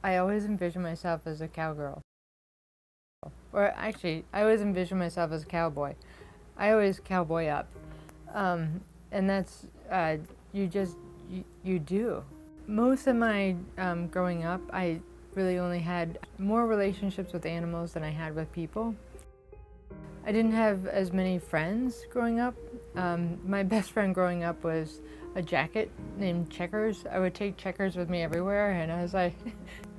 I always envision myself as a cowgirl. Or actually, I always envision myself as a cowboy. I always cowboy up. And that's, you just, you do. Most of my growing up, I really only had more relationships with animals than I had with people. I didn't have as many friends growing up. My best friend growing up was a jacket named Checkers. I would take Checkers with me everywhere, and I was like,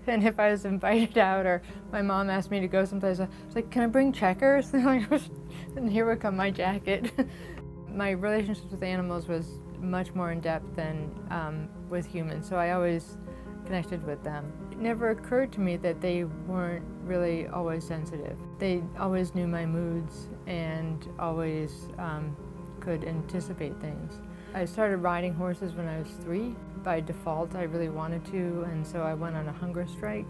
and if I was invited out or my mom asked me to go someplace, I was like, can I bring Checkers? And here would come my jacket. My relationships with animals was much more in depth than with humans, so I always connected with them. It never occurred to me that they weren't really always sensitive. They always knew my moods and always could anticipate things. I started riding horses when I was 3. By default, I really wanted to, and so I went on a hunger strike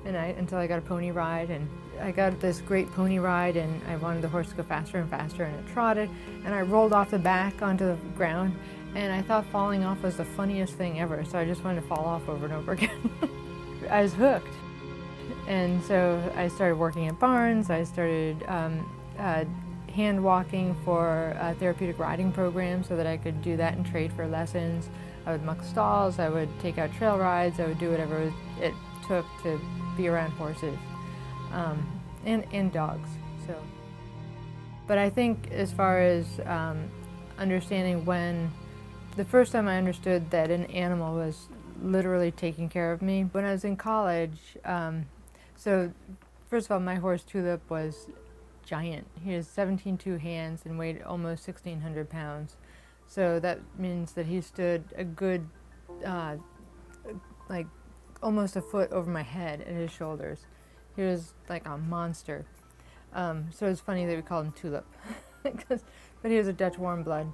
until I got a pony ride, and I got this great pony ride, and I wanted the horse to go faster and faster, and it trotted, and I rolled off the back onto the ground, and I thought falling off was the funniest thing ever, so I just wanted to fall off over and over again. I was hooked. And so I started working at barns. I started hand walking for a therapeutic riding program so that I could do that and trade for lessons. I would muck stalls, I would take out trail rides, I would do whatever it took to be around horses and dogs. So, but I think as far as understanding when, the first time I understood that an animal was literally taking care of me, when I was in college. So first of all, my horse Tulip was giant. He has 17 hands and weighed almost 1,600 pounds. So that means that he stood a good, like almost a foot over my head at his shoulders. He was like a monster. So it's funny that we called him Tulip, but he was a Dutch warm blood.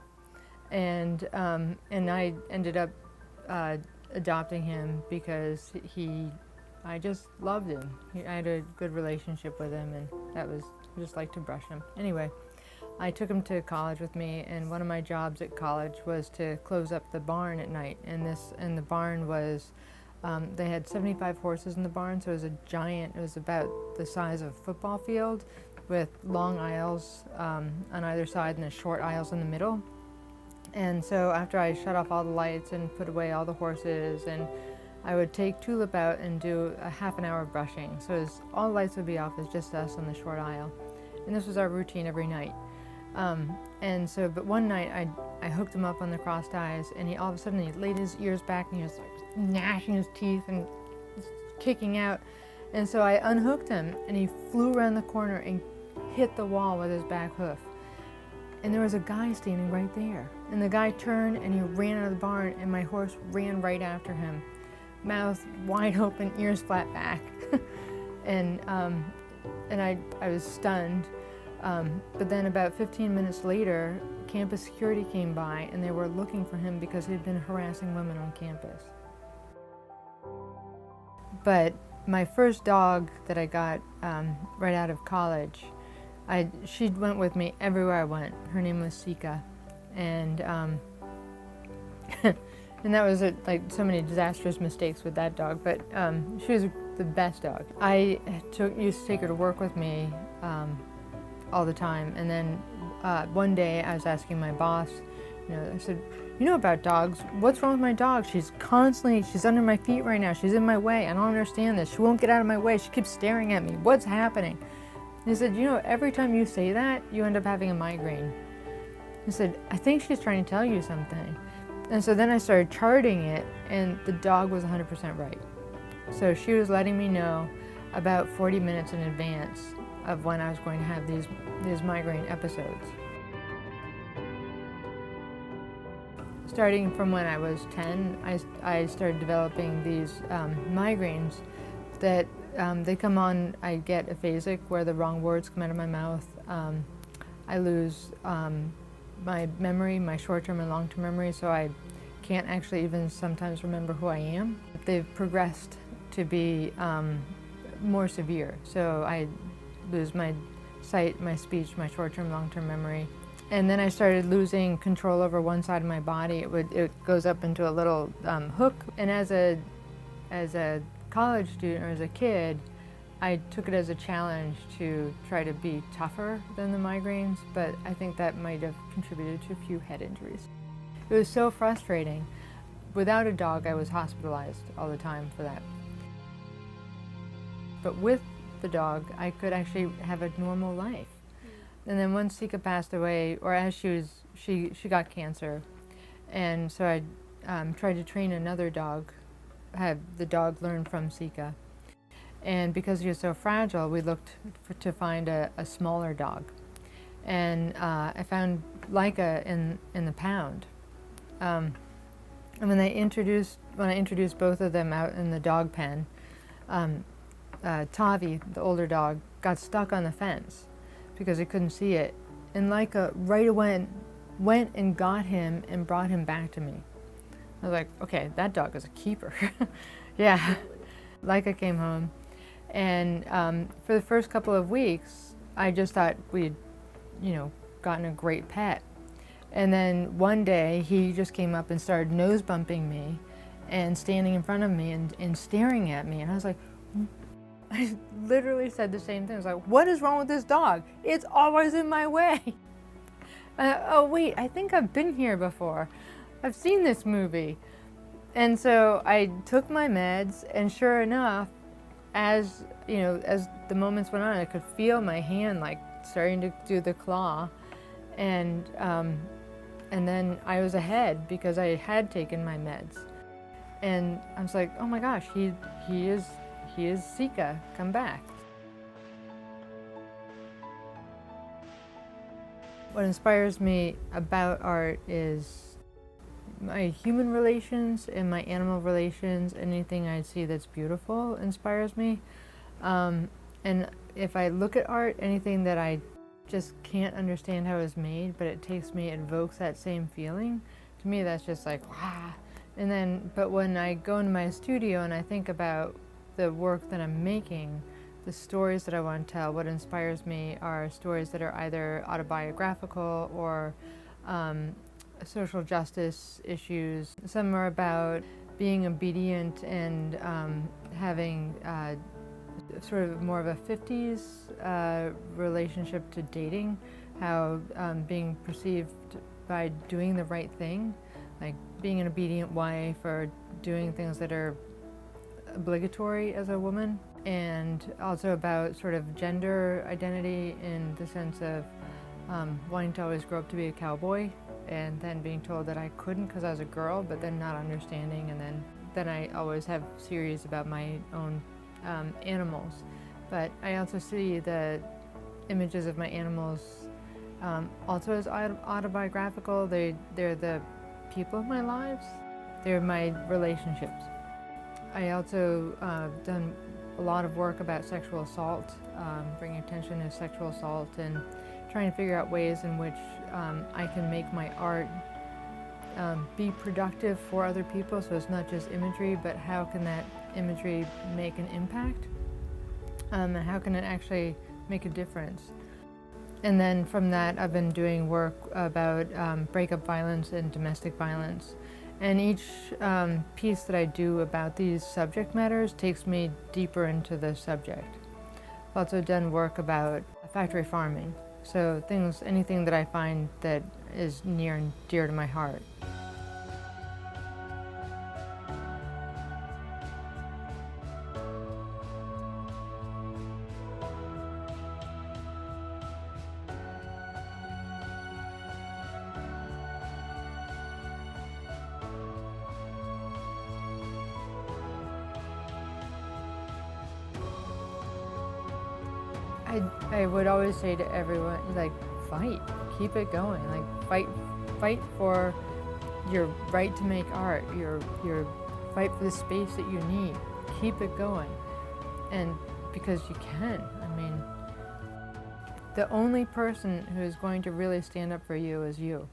And I ended up adopting him because I just loved him. I had a good relationship with him, and I just liked to brush him. Anyway, I took him to college with me, and one of my jobs at college was to close up the barn at night. And the barn was, they had 75 horses in the barn, so it was a giant. It was about the size of a football field, with long aisles on either side and the short aisles in the middle. And so after I shut off all the lights and put away all the horses, and I would take Tulip out and do a half an hour of brushing. So all the lights would be off, it's just us on the short aisle. And this was our routine every night. But one night I hooked him up on the cross ties, and all of a sudden he laid his ears back and he was like gnashing his teeth and kicking out. And so I unhooked him, and he flew around the corner and hit the wall with his back hoof. And there was a guy standing right there. And the guy turned and he ran out of the barn, and my horse ran right after him, mouth wide open, ears flat back. and I was stunned. But then about 15 minutes later, campus security came by, and they were looking for him because he'd been harassing women on campus. But my first dog that I got right out of college, she went with me everywhere I went. Her name was Sica, and and that was like so many disastrous mistakes with that dog. But she was the best dog. I used to take her to work with me all the time, and then one day I was asking my boss, I said, you know about dogs, what's wrong with my dog? She's under my feet right now, she's in my way, I don't understand this, she won't get out of my way, she keeps staring at me, what's happening? He said, every time you say that, you end up having a migraine. He said, I think she's trying to tell you something. And so then I started charting it, and the dog was 100% right. So she was letting me know about 40 minutes in advance of when I was going to have these migraine episodes. Starting from when I was 10, I started developing these migraines that they come on. I get aphasic, where the wrong words come out of my mouth. I lose my memory, my short-term and long-term memory, so I can't actually even sometimes remember who I am. They've progressed to be more severe, so I lose my sight, my speech, my short-term, long-term memory. And then I started losing control over one side of my body. It goes up into a little hook, and as a college student or as a kid, I took it as a challenge to try to be tougher than the migraines, but I think that might have contributed to a few head injuries. It was so frustrating. Without a dog, I was hospitalized all the time for that. But with the dog, I could actually have a normal life. And then once Sica passed away, or as she got cancer, and so I tried to train another dog, have the dog learn from Sica. And because he was so fragile, we looked to find a smaller dog. And I found Leica in the pound. And when I introduced both of them out in the dog pen, Tavi, the older dog, got stuck on the fence because he couldn't see it. And Leica right away went and got him and brought him back to me. I was like, okay, that dog is a keeper. Yeah. Leica came home. And for the first couple of weeks, I just thought we'd, gotten a great pet. And then one day, he just came up and started nose bumping me and standing in front of me and staring at me. And I was like, I literally said the same thing. I was like, what is wrong with this dog? It's always in my way. Oh, wait, I think I've been here before. I've seen this movie. And so I took my meds, and sure enough, as the moments went on, I could feel my hand like starting to do the claw, and then I was ahead because I had taken my meds, and I was like, oh my gosh, he is Sica, come back. What inspires me about art is my human relations and my animal relations. Anything I see that's beautiful inspires me. And if I look at art, anything that I just can't understand how it's made, but it evokes that same feeling, to me that's just like, wow. But when I go into my studio and I think about the work that I'm making, the stories that I want to tell, what inspires me are stories that are either autobiographical or social justice issues. Some are about being obedient and having sort of more of a 50s relationship to dating, how being perceived by doing the right thing, like being an obedient wife or doing things that are obligatory as a woman, and also about sort of gender identity in the sense of wanting to always grow up to be a cowboy, and then being told that I couldn't because I was a girl, but then not understanding, and then I always have series about my own animals. But I also see the images of my animals also as autobiographical. They're the people of my lives. They're my relationships. I also done a lot of work about sexual assault, bringing attention to sexual assault, and trying to figure out ways in which I can make my art be productive for other people. So it's not just imagery, but how can that imagery make an impact? And how can it actually make a difference? And then from that, I've been doing work about breakup violence and domestic violence. And each piece that I do about these subject matters takes me deeper into the subject. I've also done work about factory farming. So anything that I find that is near and dear to my heart. I would always say to everyone, like, fight, keep it going, like fight for your right to make art, your fight for the space that you need, keep it going, and because you can. I mean, the only person who is going to really stand up for you is you.